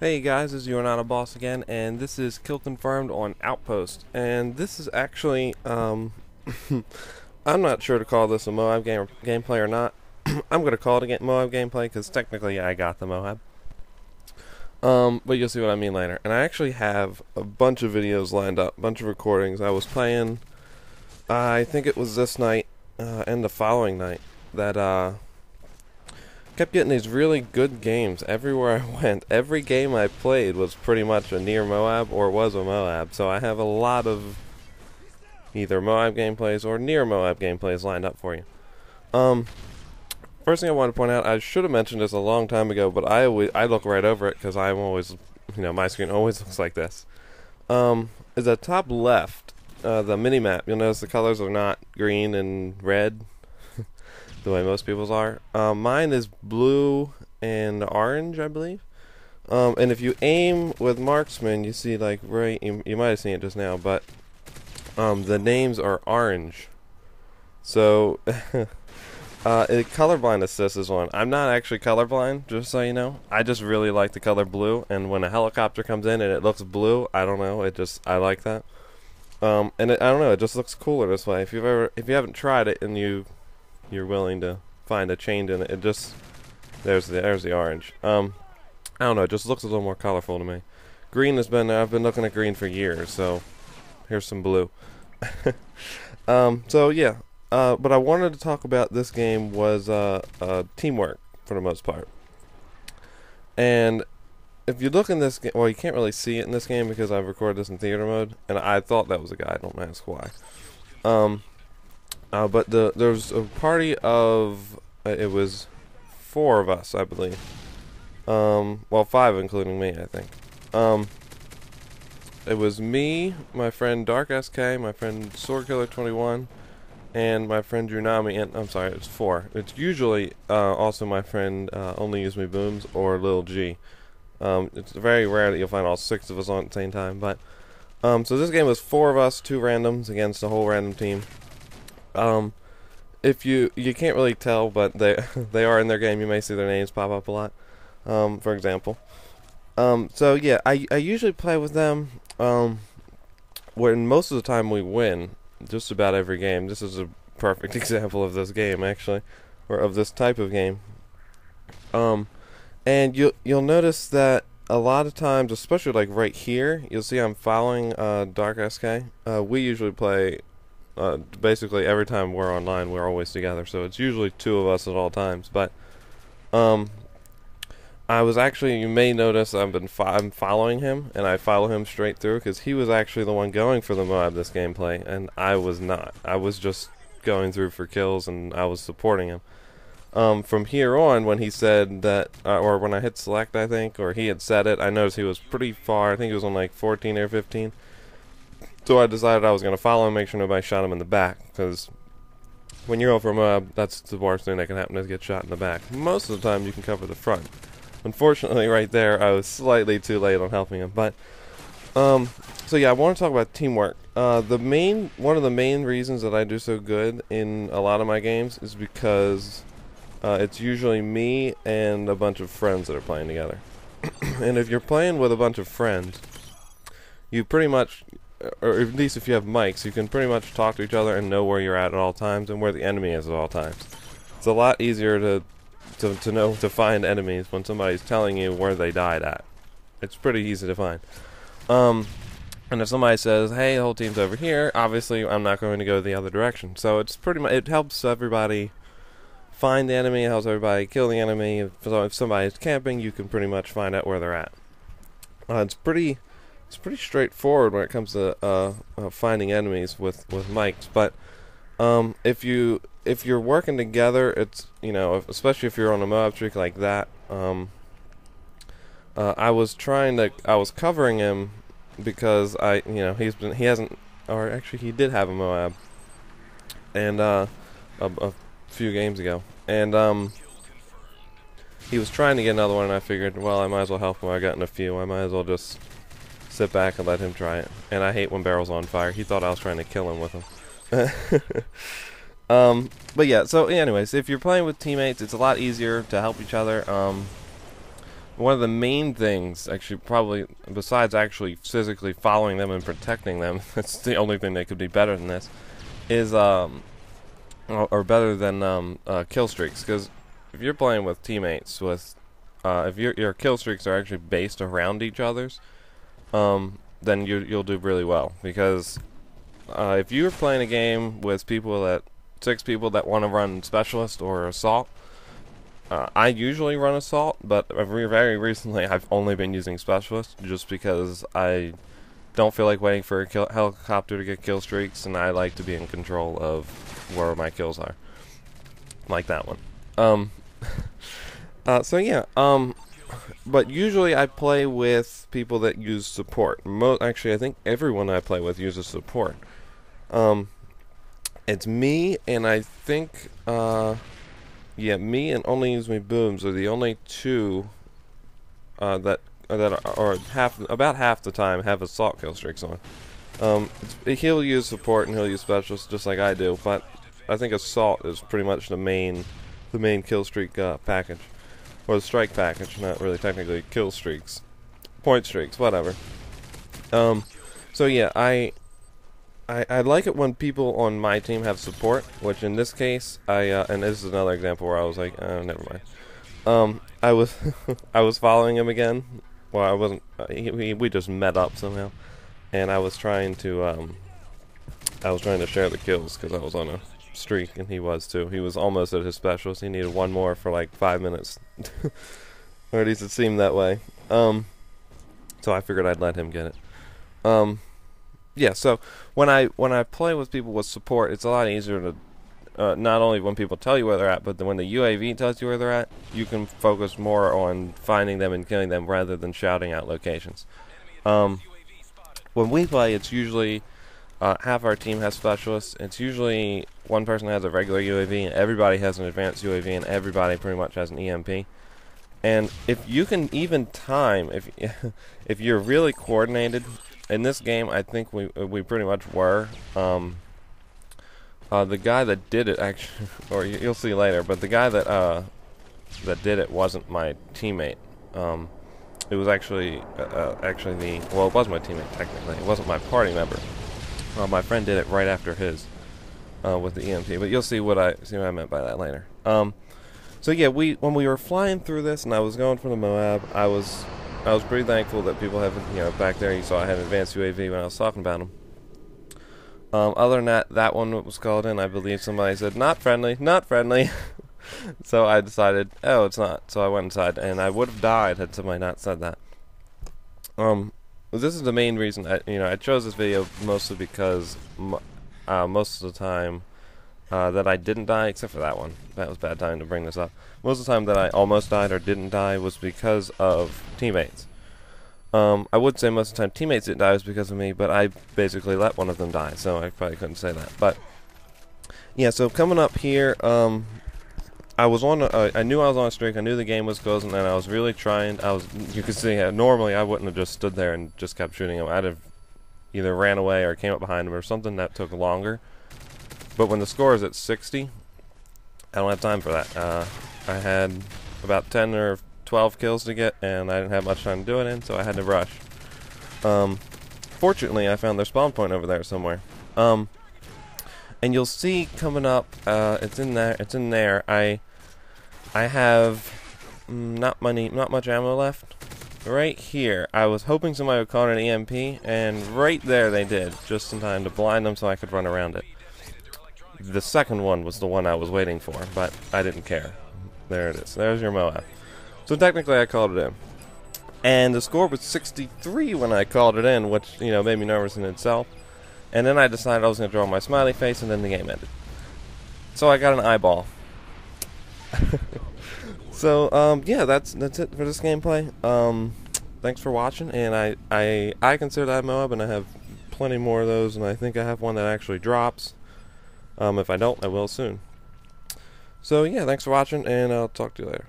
Hey guys, this is your Not a Boss again, and this is Kill Confirmed on Outpost. And this is actually, I'm not sure to call this a MOAB gameplay or not. I'm going to call it a MOAB gameplay because technically I got the MOAB. But you'll see what I mean later. And I actually have a bunch of videos lined up, a bunch of recordings. I was playing, I think it was this night and the following night that kept getting these really good games everywhere I went. Every game I played was pretty much a near MOAB or was a MOAB, so I have a lot of either MOAB gameplays or near MOAB gameplays lined up for you. First thing I want to point out, I should have mentioned this a long time ago, but I look right over it because I'm always, my screen always looks like this. Is at top left, the mini map. You'll notice the colors are not green and red the way most people's are. Mine is blue and orange, I believe. And if you aim with marksman, you see like right, you might have seen it just now, but the names are orange. So colorblind assist is one. I'm not actually colorblind, just so you know. I just really like the color blue, and when a helicopter comes in and it looks blue, I don't know, I like that. I don't know, it just looks cooler this way. If you haven't tried it and you're willing to find a change in it, there's the orange. I don't know, it just looks a little more colorful to me. Green I've been looking at green for years, so here's some blue. So yeah, but I wanted to talk about this game was teamwork for the most part. And if you look in this game, well, you can't really see it in this game because I've recorded this in theater mode, and I thought that was a guy, don't ask why. But there's a party of, it was 4 of us, I believe. Well, 5 including me, I think. It was me, my friend Dark SK, my friend Swordkiller21, and my friend Junami, and I'm sorry, it's 4. It's usually also my friend Only Use Me Booms or Lil G. It's very rare that you'll find all 6 of us on at the same time, but so this game was 4 of us, 2 randoms against a whole random team. If you can't really tell, but they are in their game. You may see their names pop up a lot. For example. So yeah, I usually play with them. When most of the time we win, just about every game. This is a perfect example of this game, actually, or of this type of game. And you'll notice that a lot of times, especially like right here, you'll see I'm following Dark SK. We usually play. Basically every time we're online we're always together, so it's usually 2 of us at all times. But I was actually, you may notice I'm following him, and I follow him straight through because he was actually the one going for the MOAB this gameplay, and I was not. I was just going through for kills, and I was supporting him. From here on, when he said that, or when I hit select, I think, or he had said it, I noticed he was pretty far. I think he was on like 14 or 15. So I decided I was going to follow him, make sure nobody shot him in the back, because when you're over a MOAB, that's the worst thing that can happen, is get shot in the back. Most of the time you can cover the front. Unfortunately, right there, I was slightly too late on helping him. But so yeah, I want to talk about teamwork. One of the main reasons that I do so good in a lot of my games is because it's usually me and a bunch of friends that are playing together. And if you're playing with a bunch of friends, you pretty much, or at least if you have mics, you can pretty much talk to each other and know where you're at all times and where the enemy is at all times. It's a lot easier to find enemies when somebody's telling you where they died at. It's pretty easy to find. And if somebody says, "Hey, the whole team's over here," obviously I'm not going to go the other direction. So it's pretty much, it helps everybody find the enemy, it helps everybody kill the enemy. If somebody's camping, you can pretty much find out where they're at. It's pretty straightforward when it comes to finding enemies with mics, but if you're working together, it's, especially if you're on a MOAB streak like that. I was covering him because he did have a MOAB, and a few games ago, and he was trying to get another one, and I figured, well, I might as well help him. I gotten a few. I might as well just sit back and let him try it. And I hate when barrels on fire. He thought I was trying to kill him with them. But yeah, so anyways, if you're playing with teammates, it's a lot easier to help each other. one of the main things, actually, probably besides actually physically following them and protecting them, that's the only thing that could be better than this, is or better than kill streaks. Because if you're playing with teammates with, if your kill streaks are actually based around each other's, then you'll do really well. Because if you're playing a game with people 6 people that want to run specialist or assault, I usually run assault, but very recently I've only been using specialist just because I don't feel like waiting for a helicopter to get kill streaks, and I like to be in control of where my kills are, like that one. So yeah, but usually I play with people that use support. Actually, I think everyone I play with uses support. It's me, and I think, yeah, me and Only Use Me Booms are the only two that are about half the time have assault kill streaks on. He'll use support and he'll use specialist just like I do, but I think assault is pretty much the main kill streak package, or the strike package. Not really technically kill streaks, point streaks, whatever. So yeah, I like it when people on my team have support, which in this case, and this is another example where I was like, oh, never mind. I was I was following him again. Well, I wasn't. We just met up somehow, and I was trying to share the kills because I was on a streak, and he was too. He was almost at his specialist. He needed one more for like 5 minutes, or at least it seemed that way. So I figured I'd let him get it. Yeah, so when I play with people with support, it's a lot easier to, not only when people tell you where they're at, but when the UAV tells you where they're at, you can focus more on finding them and killing them rather than shouting out locations. When we play, it's usually half our team has specialists. It's usually one person has a regular UAV, and everybody has an advanced UAV, and everybody pretty much has an EMP. And if you can even time, if you're really coordinated. In this game, I think we pretty much were. The guy that did it, actually, or you'll see later, but the guy that did it wasn't my teammate. It was actually well, it was my teammate technically. It wasn't my party member. My friend did it right after his with the EMP. But you'll see what I meant by that later. So yeah, when we were flying through this, and I was going for the MOAB, I was pretty thankful that people have, back there you saw I had an advanced UAV when I was talking about them. Other than that one was called in, I believe somebody said, not friendly, not friendly. So I decided, oh, it's not. So I went inside, and I would have died had somebody not said that. This is the main reason, I chose this video mostly because most of the time that I didn't die, except for that one. That was bad time to bring this up. Most of the time that I almost died or didn't die was because of teammates. I would say most of the time teammates didn't die was because of me, but I basically let one of them die, so I probably couldn't say that. But yeah, so coming up here, I was on. I knew I was on a streak. I knew the game was closing, and I was really trying. You could see, normally I wouldn't have just stood there and just kept shooting him. I'd have either ran away or came up behind him or something that took longer. But when the score is at 60, I don't have time for that. I had about 10 or 12 kills to get, and I didn't have much time to do it in, so I had to rush. Fortunately, I found their spawn point over there somewhere. And you'll see coming up, it's in there. I have not much ammo left. Right here, I was hoping somebody would call it an EMP, and right there they did, just in time to blind them so I could run around it. The second one was the one I was waiting for, but I didn't care. There it is. There's your MOAB. So technically I called it in. And the score was 63 when I called it in, which, made me nervous in itself. And then I decided I was going to draw my smiley face, and then the game ended. So I got an eyeball. So, yeah, that's it for this gameplay. Thanks for watching, and I consider that MOAB, and I have plenty more of those, and I think I have one that actually drops. If I don't, I will soon. So, yeah, thanks for watching, and I'll talk to you later.